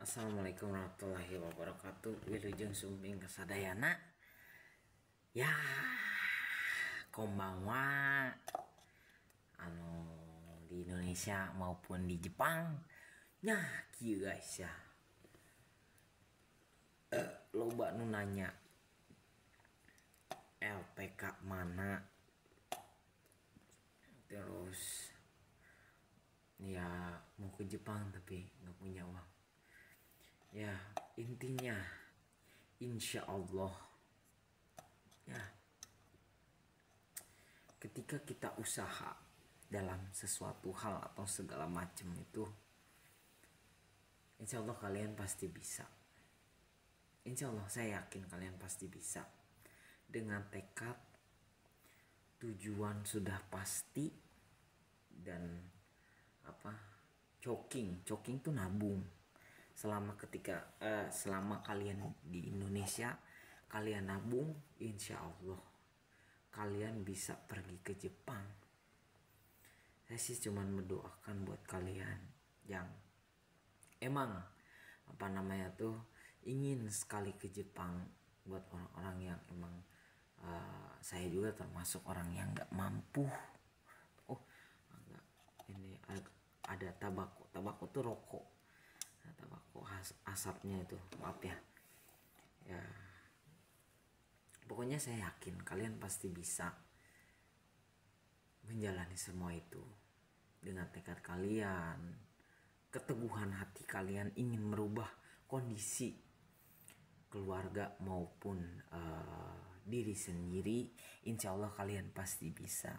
Assalamualaikum warahmatullahi wabarakatuh. Wilujeng sumping kesadayana. Ya, konbanwa. Anu di Indonesia maupun di Jepang. Nah, kieu guys ya. Loba nu nanya LPK mana. Terus ya mau ke Jepang tapi nggak punya uang. Ya, intinya insya Allah ya, ketika kita usaha dalam sesuatu hal atau segala macam itu, insya Allah kalian pasti bisa. Insya Allah saya yakin kalian pasti bisa. Dengan tekad, tujuan sudah pasti, dan choking tuh nabung. Selama kalian di Indonesia, kalian nabung, insya Allah kalian bisa pergi ke Jepang. Saya sih cuman mendoakan buat kalian yang emang ingin sekali ke Jepang. Buat orang-orang yang emang saya juga termasuk orang yang nggak mampu. Enggak, ini ada tabako tuh rokok. Tabako asapnya itu, maaf ya. Ya, pokoknya saya yakin kalian pasti bisa menjalani semua itu dengan tekad kalian, keteguhan hati kalian ingin merubah kondisi keluarga maupun diri sendiri. Insya Allah kalian pasti bisa.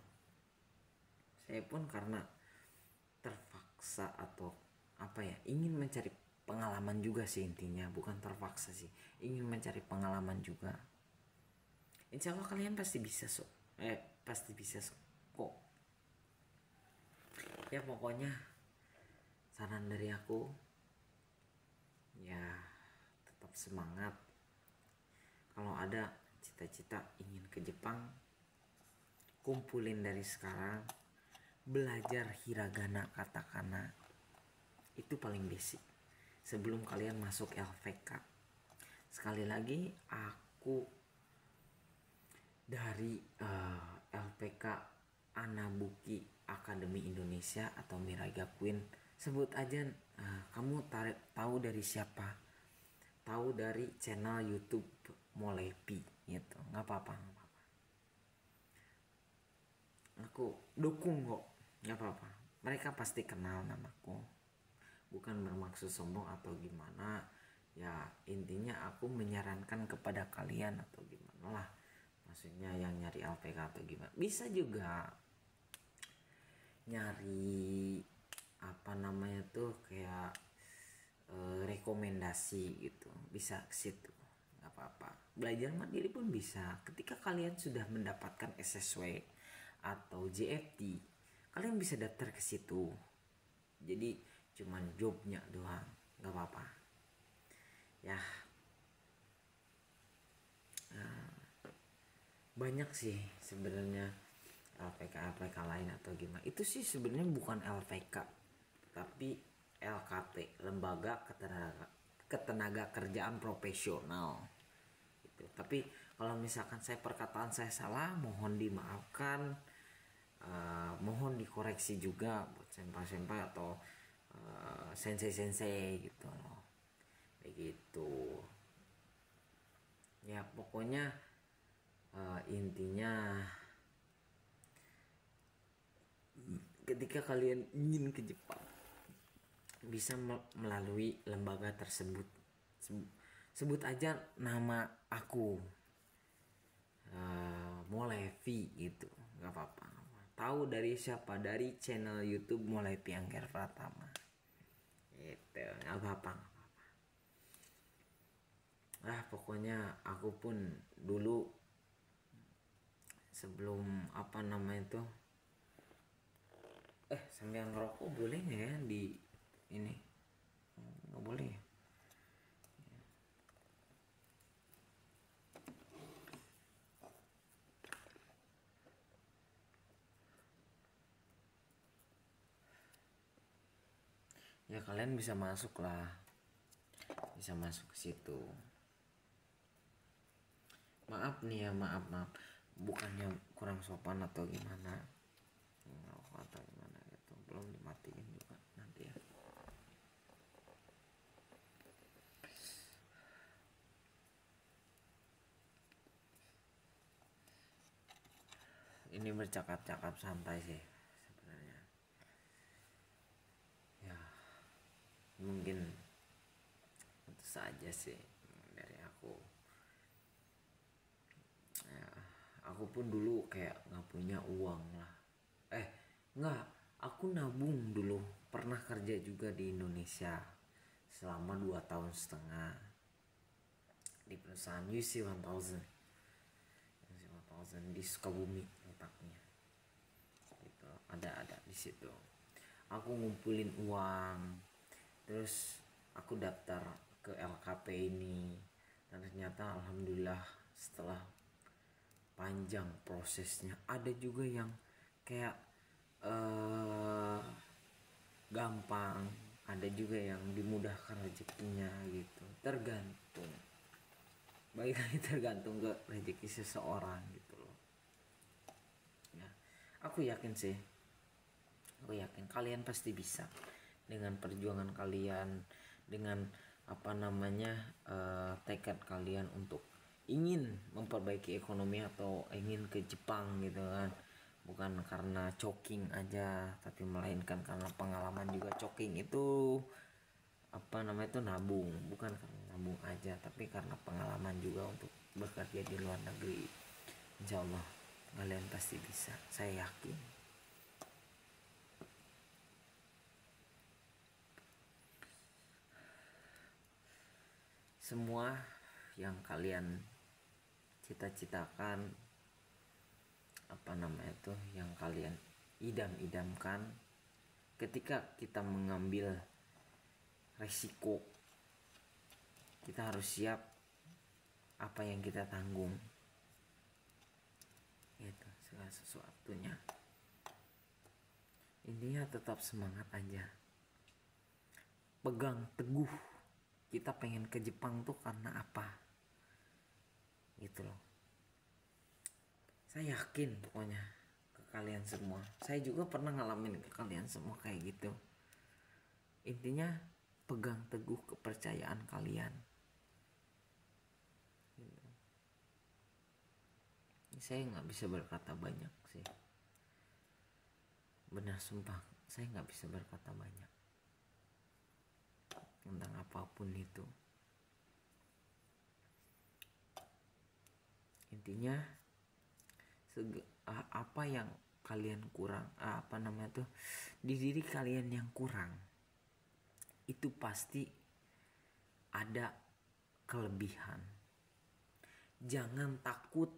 Saya pun karena terpaksa atau ingin mencari pengalaman juga sih, intinya bukan terpaksa sih, ingin mencari pengalaman juga. Insya Allah kalian pasti bisa kok. Ya pokoknya saran dari aku ya, tetap semangat. Kalau ada cita-cita ingin ke Jepang, kumpulin dari sekarang, belajar hiragana, katakana. Itu paling basic sebelum kalian masuk LPK. Sekali lagi, aku dari LPK Anabuki Akademi Indonesia atau Miraga Queen. Sebut aja, kamu tahu dari siapa? Tahu dari channel YouTube Molepi gitu. Nggak apa-apa. Aku dukung kok, nggak apa-apa. Mereka pasti kenal namaku. Bukan bermaksud sombong atau gimana. Ya intinya aku menyarankan kepada kalian atau gimana lah. Maksudnya yang nyari LPK atau gimana. Bisa juga nyari kayak rekomendasi gitu. Bisa ke situ. Nggak apa-apa. Belajar mandiri pun bisa. Ketika kalian sudah mendapatkan SSW atau JFT, kalian bisa daftar ke situ. Jadi cuman jobnya doang, nggak apa-apa ya. Banyak sih sebenarnya LPK lain atau gimana. Itu sih sebenarnya bukan LPK tapi LKP, Lembaga Ketenaga Kerjaan Profesional gitu. Tapi kalau misalkan perkataan saya salah, mohon dimaafkan, mohon dikoreksi juga buat senpai-senpai atau sensei gitu loh, begitu ya. Pokoknya intinya ketika kalian ingin ke Jepang, bisa melalui lembaga tersebut. Sebut aja nama aku, Molevi gitu, nggak apa-apa. Tahu dari siapa? Dari channel YouTube Molevi Angger Pratama. Itu nggak apa-apa. Pokoknya aku pun dulu sebelum sambil ngerokok boleh nggak ya di ini? Nggak boleh ya? Ya kalian bisa masuk lah. bisa masuk ke situ. Maaf nih ya, maaf bukannya kurang sopan atau gimana gitu, belum dimatiin juga nanti ya. Ini bercakap-cakap santai sih sebenarnya ya, mungkin itu saja sih dari aku ya. Aku pun dulu kayak nggak punya uang lah, nggak, aku nabung dulu, pernah kerja juga di Indonesia selama 2 tahun setengah di perusahaan UC 1000 di Sukabumi letaknya gitu. Ada di situ aku ngumpulin uang, terus aku daftar ke LKP ini, dan ternyata alhamdulillah setelah panjang prosesnya, ada juga yang kayak gampang, ada juga yang dimudahkan rezekinya gitu, tergantung, baik lagi tergantung ke rezeki seseorang gitu loh ya. Aku yakin kalian pasti bisa dengan perjuangan kalian, dengan tekad kalian untuk ingin memperbaiki ekonomi atau ingin ke Jepang gitu kan. Bukan karena choking aja, tapi melainkan karena pengalaman juga. Choking itu nabung, bukan karena nabung aja, tapi karena pengalaman juga untuk bekerja di luar negeri. Insya Allah kalian pasti bisa, saya yakin. Semua yang kalian cita-citakan, yang kalian idam-idamkan, ketika kita mengambil resiko, kita harus siap apa yang kita tanggung. Itu segala sesuatunya. Intinya tetap semangat aja. Pegang teguh. Kita pengen ke Jepang tuh karena apa? Gitu loh. Saya yakin pokoknya ke kalian semua. Saya juga pernah ngalamin ke kalian semua kayak gitu. Intinya pegang teguh kepercayaan kalian. Gitu. Saya nggak bisa berkata banyak sih. Benar sumpah, saya nggak bisa berkata banyak tentang apapun itu. Intinya apa yang kalian kurang, di diri kalian yang kurang, itu pasti ada kelebihan. Jangan takut,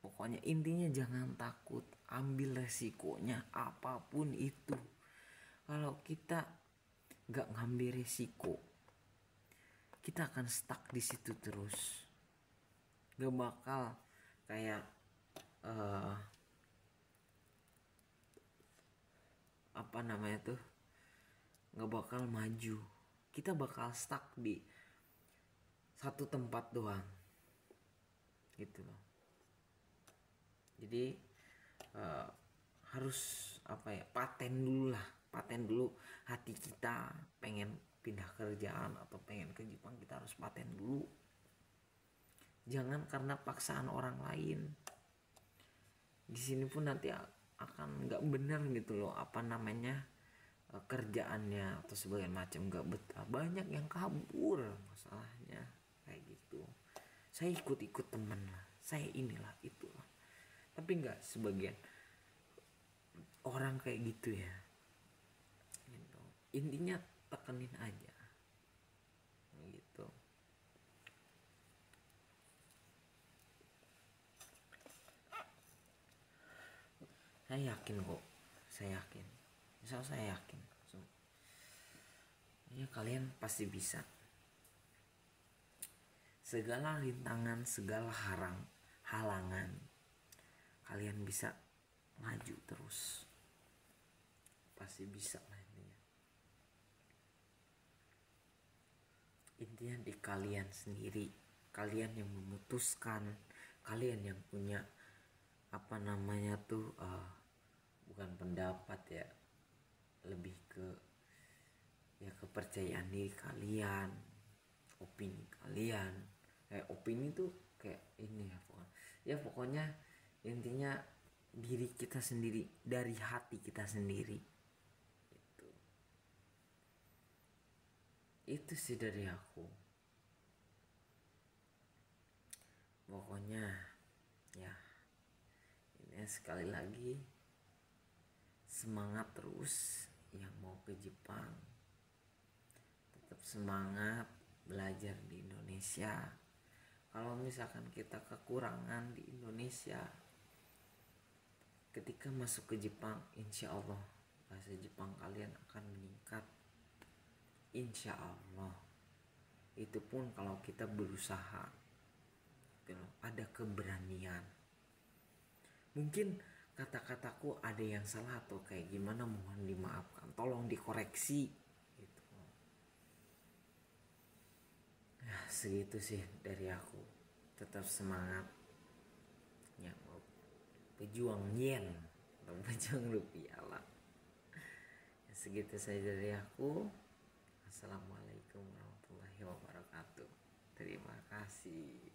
pokoknya intinya jangan takut, ambil resikonya apapun itu. Kalau kita gak ngambil resiko, kita akan stuck di situ terus, gak bakal kayak gak bakal maju. Kita bakal stuck di satu tempat doang gitu loh. Jadi harus paten dulu hati kita pengen pindah kerjaan atau pengen ke Jepang. Kita harus paten dulu, jangan karena paksaan orang lain. Di sini pun nanti akan nggak benar gitu loh, kerjaannya atau sebagian macam nggak betah, banyak yang kabur masalahnya kayak gitu. Saya ikut teman lah, saya inilah itulah, tapi nggak sebagian orang kayak gitu ya gitu. Intinya tekenin aja gitu. Saya yakin kok, saya yakin, misal saya yakin ya, kalian pasti bisa. Segala rintangan, segala halangan, kalian bisa maju terus, pasti bisa lah intinya. intinya di kalian sendiri, kalian yang memutuskan, kalian yang punya apa namanya tuh bukan pendapat ya, lebih ke ya kepercayaan diri kalian, opini kalian. Opini tuh kayak ini ya pokoknya, ya pokoknya intinya diri kita sendiri, dari hati kita sendiri. Itu sih dari aku. Pokoknya ya ini sekali lagi semangat terus yang mau ke Jepang. Tetap semangat belajar di Indonesia. Kalau misalkan kita kekurangan di Indonesia, ketika masuk ke Jepang, insya Allah bahasa Jepang kalian akan meningkat. Insya Allah. Itu pun kalau kita berusaha, ada keberanian. Mungkin kata-kataku ada yang salah atau kayak gimana, mohon dimaafkan, tolong dikoreksi gitu. Ya segitu sih dari aku. Tetap semangat ya, pejuang yen atau pejuang rupiah lah. Ya, segitu saja dari aku. Assalamualaikum warahmatullahi wabarakatuh. Terima kasih.